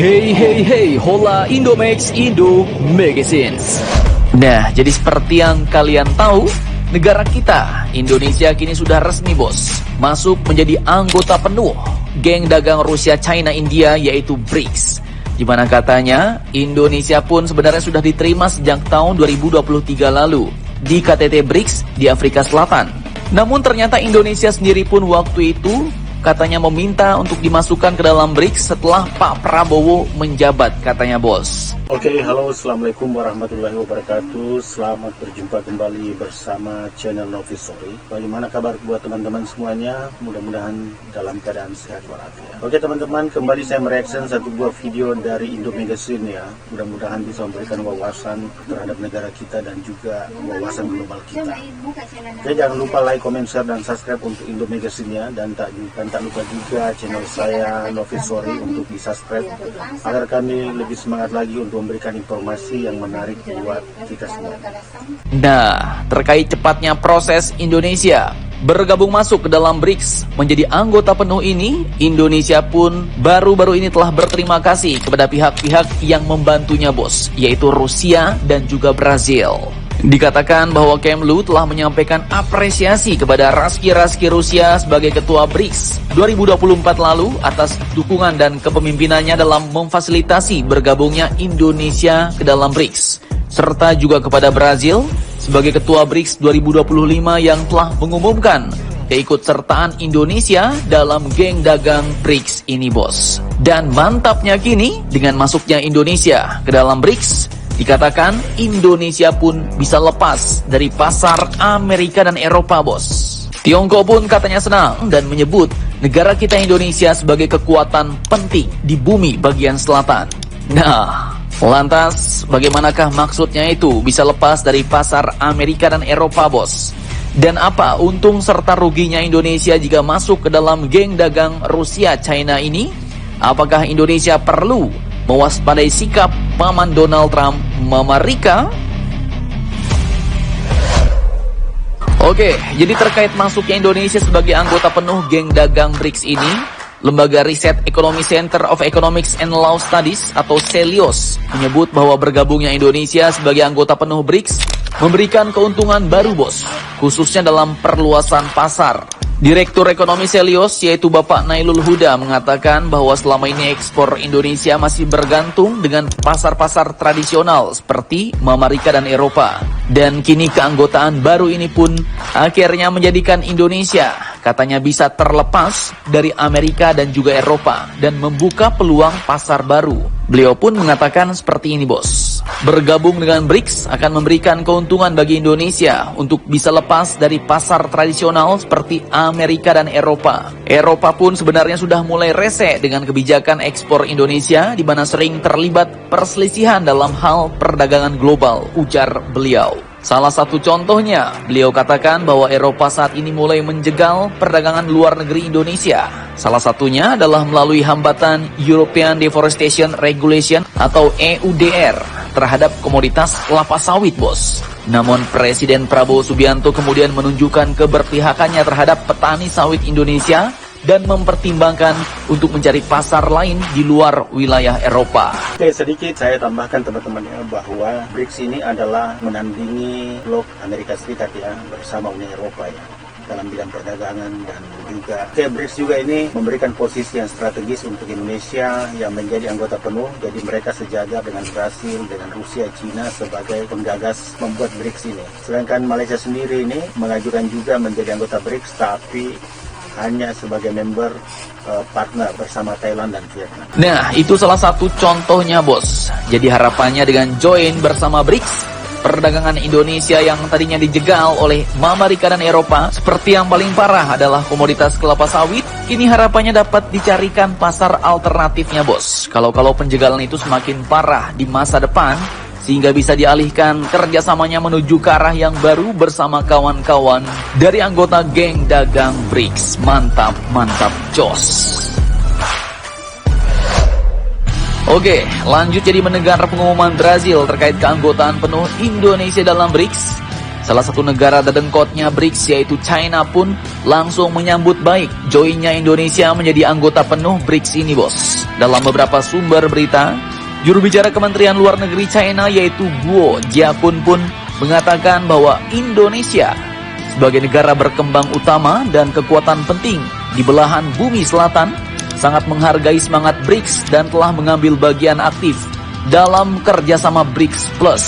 Hey, hola Indomax Indo Magazines. Nah, jadi seperti yang kalian tahu, negara kita, Indonesia kini sudah resmi bos, masuk menjadi anggota penuh geng dagang Rusia, China, India yaitu BRICS. Di mana katanya Indonesia pun sebenarnya sudah diterima sejak tahun 2023 lalu di KTT BRICS di Afrika Selatan. Namun ternyata Indonesia sendiri pun waktu itu katanya meminta untuk dimasukkan ke dalam BRICS setelah Pak Prabowo menjabat katanya bos. Oke, halo, assalamualaikum warahmatullahi wabarakatuh. Selamat berjumpa kembali bersama channel Novisory. Bagaimana kabar buat teman-teman semuanya? Mudah-mudahan dalam keadaan sehat walafiat. Oke teman-teman, kembali saya mereaction satu buah video dari Indo Magazine ya. Mudah-mudahan bisa memberikan wawasan terhadap negara kita dan juga wawasan global kita. Oke, jangan lupa like, comment, share, dan subscribe untuk Indo Magazine ya. Dan tak lupa juga channel saya Novisory untuk di subscribe agar kami lebih semangat lagi untuk memberikan informasi yang menarik buat kita semua. Nah, terkait cepatnya proses Indonesia bergabung masuk ke dalam BRICS menjadi anggota penuh ini, Indonesia pun baru-baru ini telah berterima kasih kepada pihak-pihak yang membantunya bos, yaitu Rusia dan juga Brazil. Dikatakan bahwa Kemlu telah menyampaikan apresiasi kepada Raski Rusia sebagai ketua BRICS 2024 lalu atas dukungan dan kepemimpinannya dalam memfasilitasi bergabungnya Indonesia ke dalam BRICS, serta juga kepada Brazil sebagai ketua BRICS 2025 yang telah mengumumkan keikutsertaan Indonesia dalam geng dagang BRICS ini bos. Dan mantapnya kini dengan masuknya Indonesia ke dalam BRICS, dikatakan Indonesia pun bisa lepas dari pasar Amerika dan Eropa bos. Tiongkok pun katanya senang dan menyebut negara kita Indonesia sebagai kekuatan penting di bumi bagian selatan. Nah, lantas bagaimanakah maksudnya itu bisa lepas dari pasar Amerika dan Eropa bos? Dan apa untung serta ruginya Indonesia jika masuk ke dalam geng dagang Rusia, China ini? Apakah Indonesia perlu mewaspadai sikap Paman Donald Trump, Mama Rika? Oke, jadi terkait masuknya Indonesia sebagai anggota penuh geng dagang BRICS ini, Lembaga Riset Ekonomi Center of Economics and Law Studies atau CELIOS menyebut bahwa bergabungnya Indonesia sebagai anggota penuh BRICS memberikan keuntungan baru bos, khususnya dalam perluasan pasar. Direktur Ekonomi CELIOS yaitu Bapak Nailul Huda mengatakan bahwa selama ini ekspor Indonesia masih bergantung dengan pasar-pasar tradisional seperti Amerika dan Eropa. Dan kini keanggotaan baru ini pun akhirnya menjadikan Indonesia katanya bisa terlepas dari Amerika dan juga Eropa dan membuka peluang pasar baru. Beliau pun mengatakan seperti ini bos. Bergabung dengan BRICS akan memberikan keuntungan bagi Indonesia untuk bisa lepas dari pasar tradisional seperti Amerika dan Eropa. Eropa pun sebenarnya sudah mulai rese dengan kebijakan ekspor Indonesia di mana sering terlibat perselisihan dalam hal perdagangan global, ujar beliau. Salah satu contohnya, beliau katakan bahwa Eropa saat ini mulai menjegal perdagangan luar negeri Indonesia. Salah satunya adalah melalui hambatan European Deforestation Regulation atau EUDR terhadap komoditas kelapa sawit bos. Namun Presiden Prabowo Subianto kemudian menunjukkan keberpihakannya terhadap petani sawit Indonesia dan mempertimbangkan untuk mencari pasar lain di luar wilayah Eropa. Oke, sedikit saya tambahkan teman-teman ya, bahwa BRICS ini adalah menandingi blok Amerika Serikat ya, bersama Uni Eropa ya, dalam bidang perdagangan dan juga BRICS juga ini memberikan posisi yang strategis untuk Indonesia yang menjadi anggota penuh. Jadi mereka sejajar dengan Brasil, dengan Rusia, China sebagai penggagas membuat BRICS ini. Sedangkan Malaysia sendiri ini mengajukan juga menjadi anggota BRICS tapi hanya sebagai member partner bersama Thailand dan Vietnam. Nah, itu salah satu contohnya bos. Jadi harapannya dengan join bersama BRICS, perdagangan Indonesia yang tadinya dijegal oleh Amerika dan Eropa, seperti yang paling parah adalah komoditas kelapa sawit, kini harapannya dapat dicarikan pasar alternatifnya bos. Kalau penjegalan itu semakin parah di masa depan, sehingga bisa dialihkan kerjasamanya menuju ke arah yang baru bersama kawan-kawan dari anggota geng dagang BRICS. Mantap, jos. Oke, lanjut jadi mendengar pengumuman Brazil terkait keanggotaan penuh Indonesia dalam BRICS. Salah satu negara dedengkotnya BRICS yaitu China pun langsung menyambut baik joinnya Indonesia menjadi anggota penuh BRICS ini bos. Dalam beberapa sumber berita, juru bicara Kementerian Luar Negeri China yaitu Guo Jiakun pun mengatakan bahwa Indonesia sebagai negara berkembang utama dan kekuatan penting di belahan bumi selatan sangat menghargai semangat BRICS dan telah mengambil bagian aktif dalam kerjasama BRICS Plus.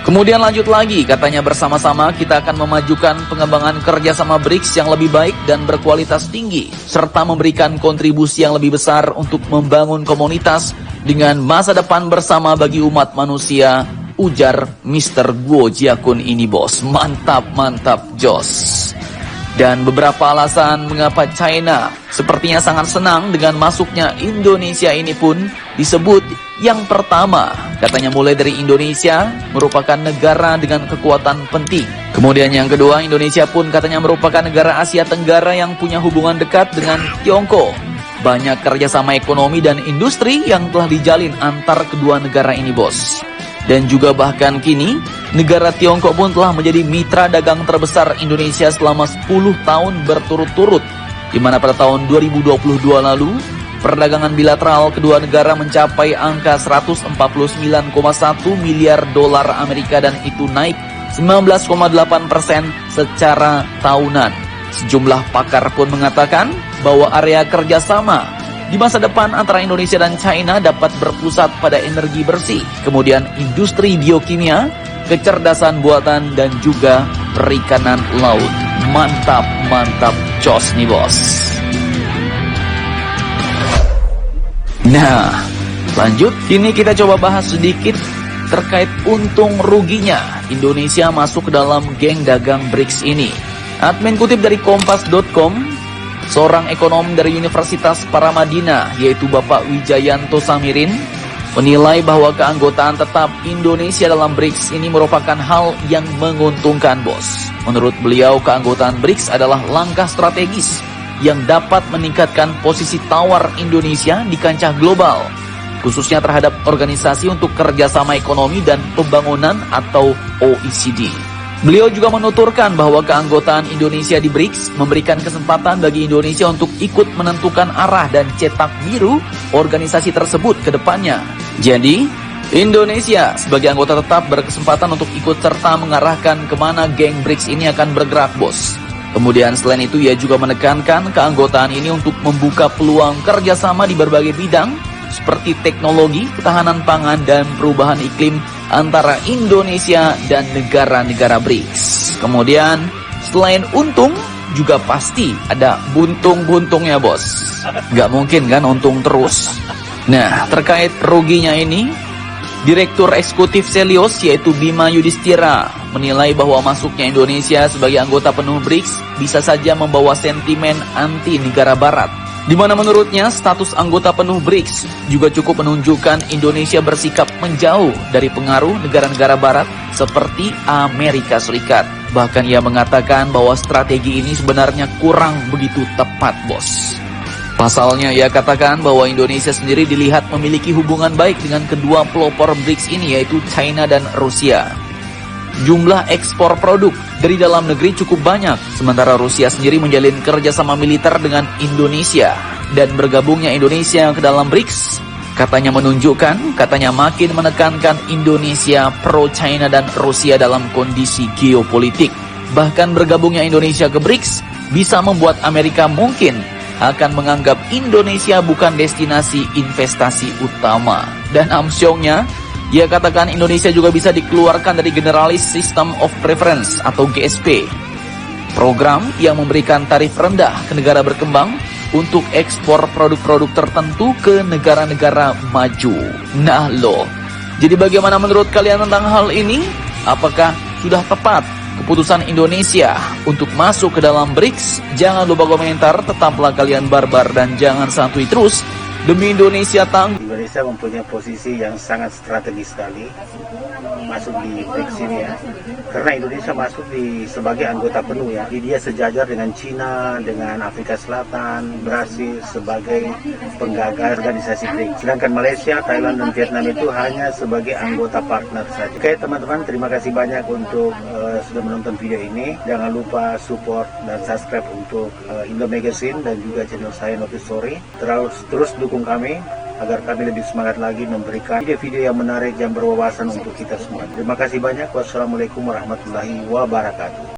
Kemudian lanjut lagi, katanya bersama-sama kita akan memajukan pengembangan kerjasama BRICS yang lebih baik dan berkualitas tinggi, serta memberikan kontribusi yang lebih besar untuk membangun komunitas dengan masa depan bersama bagi umat manusia, ujar Mr. Guo Jiakun ini bos. Mantap, jos. Dan beberapa alasan mengapa China sepertinya sangat senang dengan masuknya Indonesia ini pun disebut. Yang pertama, katanya mulai dari Indonesia merupakan negara dengan kekuatan penting. Kemudian yang kedua, Indonesia pun katanya merupakan negara Asia Tenggara yang punya hubungan dekat dengan Tiongkok. Banyak kerjasama ekonomi dan industri yang telah dijalin antar kedua negara ini bos. Dan juga bahkan kini, negara Tiongkok pun telah menjadi mitra dagang terbesar Indonesia selama 10 tahun berturut-turut. Di mana pada tahun 2022 lalu, perdagangan bilateral kedua negara mencapai angka 149,1 miliar dolar Amerika dan itu naik 19,8% secara tahunan. Sejumlah pakar pun mengatakan bahwa area kerjasama di masa depan antara Indonesia dan China dapat berpusat pada energi bersih, kemudian industri biokimia, kecerdasan buatan, dan juga perikanan laut. Mantap, jos nih bos. Nah, lanjut, kini kita coba bahas sedikit terkait untung ruginya Indonesia masuk ke dalam geng dagang BRICS ini. Admin kutip dari kompas.com, seorang ekonom dari Universitas Paramadina yaitu Bapak Wijayanto Samirin menilai bahwa keanggotaan tetap Indonesia dalam BRICS ini merupakan hal yang menguntungkan bos. Menurut beliau, keanggotaan BRICS adalah langkah strategis yang dapat meningkatkan posisi tawar Indonesia di kancah global, khususnya terhadap Organisasi untuk Kerjasama Ekonomi dan Pembangunan atau OECD. Beliau juga menuturkan bahwa keanggotaan Indonesia di BRICS memberikan kesempatan bagi Indonesia untuk ikut menentukan arah dan cetak biru organisasi tersebut ke depannya. Jadi, Indonesia sebagai anggota tetap berkesempatan untuk ikut serta mengarahkan kemana geng BRICS ini akan bergerak bos. Kemudian selain itu ia juga menekankan keanggotaan ini untuk membuka peluang kerjasama di berbagai bidang seperti teknologi, ketahanan pangan, dan perubahan iklim antara Indonesia dan negara-negara BRICS. Kemudian selain untung juga pasti ada buntung-buntungnya bos. Gak mungkin kan untung terus. Nah, terkait ruginya ini, Direktur Eksekutif Selios yaitu Bima Yudhistira menilai bahwa masuknya Indonesia sebagai anggota penuh BRICS bisa saja membawa sentimen anti negara barat, di mana menurutnya status anggota penuh BRICS juga cukup menunjukkan Indonesia bersikap menjauh dari pengaruh negara-negara barat seperti Amerika Serikat. Bahkan ia mengatakan bahwa strategi ini sebenarnya kurang begitu tepat bos. Pasalnya ia katakan bahwa Indonesia sendiri dilihat memiliki hubungan baik dengan kedua pelopor BRICS ini yaitu China dan Rusia. Jumlah ekspor produk dari dalam negeri cukup banyak, sementara Rusia sendiri menjalin kerjasama militer dengan Indonesia. Dan bergabungnya Indonesia ke dalam BRICS katanya makin menekankan Indonesia pro China dan Rusia dalam kondisi geopolitik. Bahkan bergabungnya Indonesia ke BRICS bisa membuat Amerika mungkin akan menganggap Indonesia bukan destinasi investasi utama. Dan amsyongnya, ia katakan Indonesia juga bisa dikeluarkan dari Generalist System of Preference atau GSP, program yang memberikan tarif rendah ke negara berkembang untuk ekspor produk-produk tertentu ke negara-negara maju. Nah loh, jadi bagaimana menurut kalian tentang hal ini? Apakah sudah tepat keputusan Indonesia untuk masuk ke dalam BRICS? Jangan lupa komentar, tetaplah kalian barbar dan jangan santuy terus. Demi Indonesia tangguh. Indonesia mempunyai posisi yang sangat strategis sekali masuk di BRICS ini ya. Karena Indonesia masuk sebagai anggota penuh ya. Jadi dia sejajar dengan Cina, dengan Afrika Selatan, Brasil sebagai penggagas organisasi BRICS. Sedangkan Malaysia, Thailand, dan Vietnam itu hanya sebagai anggota partner saja. Oke teman-teman, terima kasih banyak untuk sudah menonton video ini. Jangan lupa support dan subscribe untuk Indo Magazine dan juga channel saya Novi Story. Terus dukung kami agar kami lebih semangat lagi memberikan video-video yang menarik yang berwawasan untuk kita semua. Terima kasih banyak. Wassalamualaikum warahmatullahi wabarakatuh.